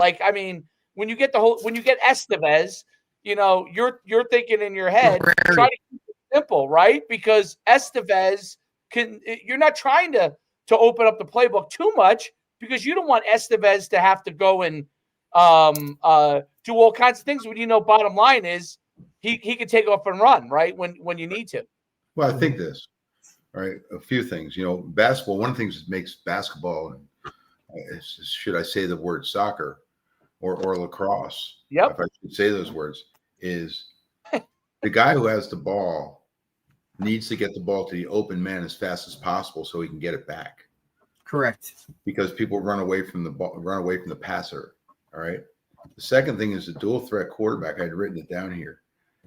Like, I mean, when you get Estevez, you're thinking in your head, try to keep it simple, right? Because Estevez you're not trying to open up the playbook too much because you don't want Estevez to have to go and do all kinds of things when bottom line is he can take off and run, right? When you need to. Well, I think this, all right, a few things. Basketball, one of the things that makes basketball, should I say the word soccer or lacrosse, Yep. if I should say those words, is the guy who has the ball needs to get the ball to the open man as fast as possible so he can get it back. Correct. Because people run away from the ball, run away from the passer. All right. The second thing is the dual threat quarterback. I had written it down here.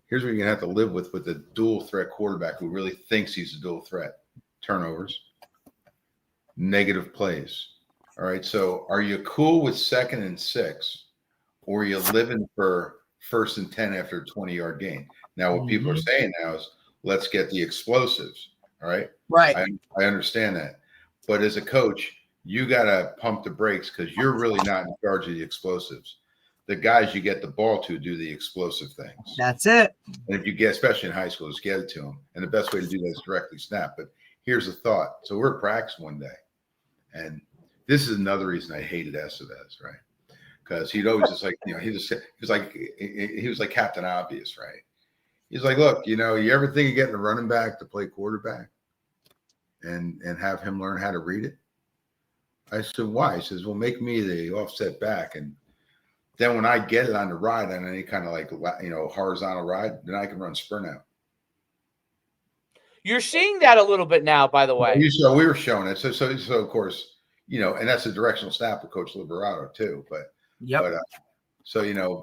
Here's what you're gonna have to live with the dual threat quarterback who really thinks he's a dual threat. Turnovers, negative plays. All right. So are you cool with 2nd and 6, or are you living for 1st and 10 after a 20-yard gain? Now, what people are saying now is let's get the explosives. All right. Right. I understand that. But as a coach, you got to pump the brakes because you're really not in charge of the explosives. The guys you get the ball to do the explosive things. That's it. And if you get, especially in high school, just get it to them. And the best way to do that is directly snap. But here's the thought. So we're at practice one day. And this is another reason I hated Estevez, right? Because he'd always just like, he was like Captain Obvious, right? He's like, look, you ever think of getting a running back to play quarterback and have him learn how to read it? I said, why? He says, well, make me the offset back. And then when I get it on the ride, on any kind of horizontal ride, then I can run sprint out. You're seeing that a little bit now, by the way. We were showing it. So of course, and that's a directional snap with Coach Liberato too. But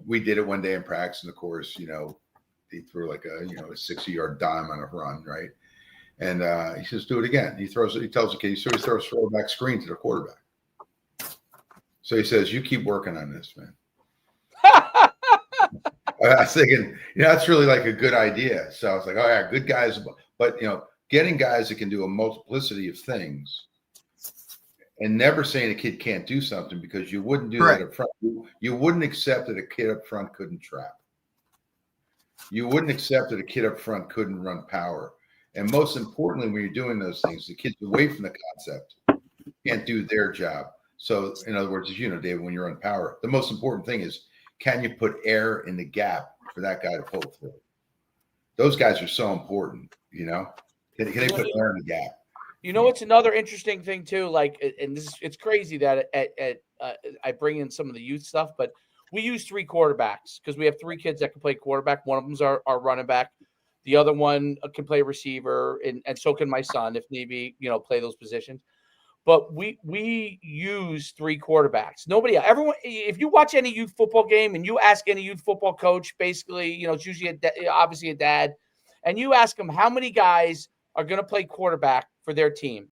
we did it one day in practice, and of course, he threw like a 60-yard dime on a run, right? And he says, do it again. He tells the kid, so he throws throwback screen to the quarterback. So he says, you keep working on this, man. I was thinking, that's really like a good idea. So I was like, oh yeah, good guys. But, getting guys that can do a multiplicity of things and never saying a kid can't do something because you wouldn't do that up front. You wouldn't accept that a kid up front couldn't trap. You wouldn't accept that a kid up front couldn't run power. And most importantly, when you're doing those things, the kids away from the concept can't do their job. So, in other words, as you know, David, when you're on power, the most important thing is, can you put air in the gap for that guy to pull through? Those guys are so important, Can they put air in the gap? It's another interesting thing too. Like, and it's crazy that I bring in some of the youth stuff, but we use 3 quarterbacks because we have 3 kids that can play quarterback. One of them's our running back. The other one can play receiver, and so can my son if need be, play those positions. But we use 3 quarterbacks. Everyone, if you watch any youth football game and you ask any youth football coach, basically, it's usually obviously a dad, and you ask them how many guys are going to play quarterback for their team.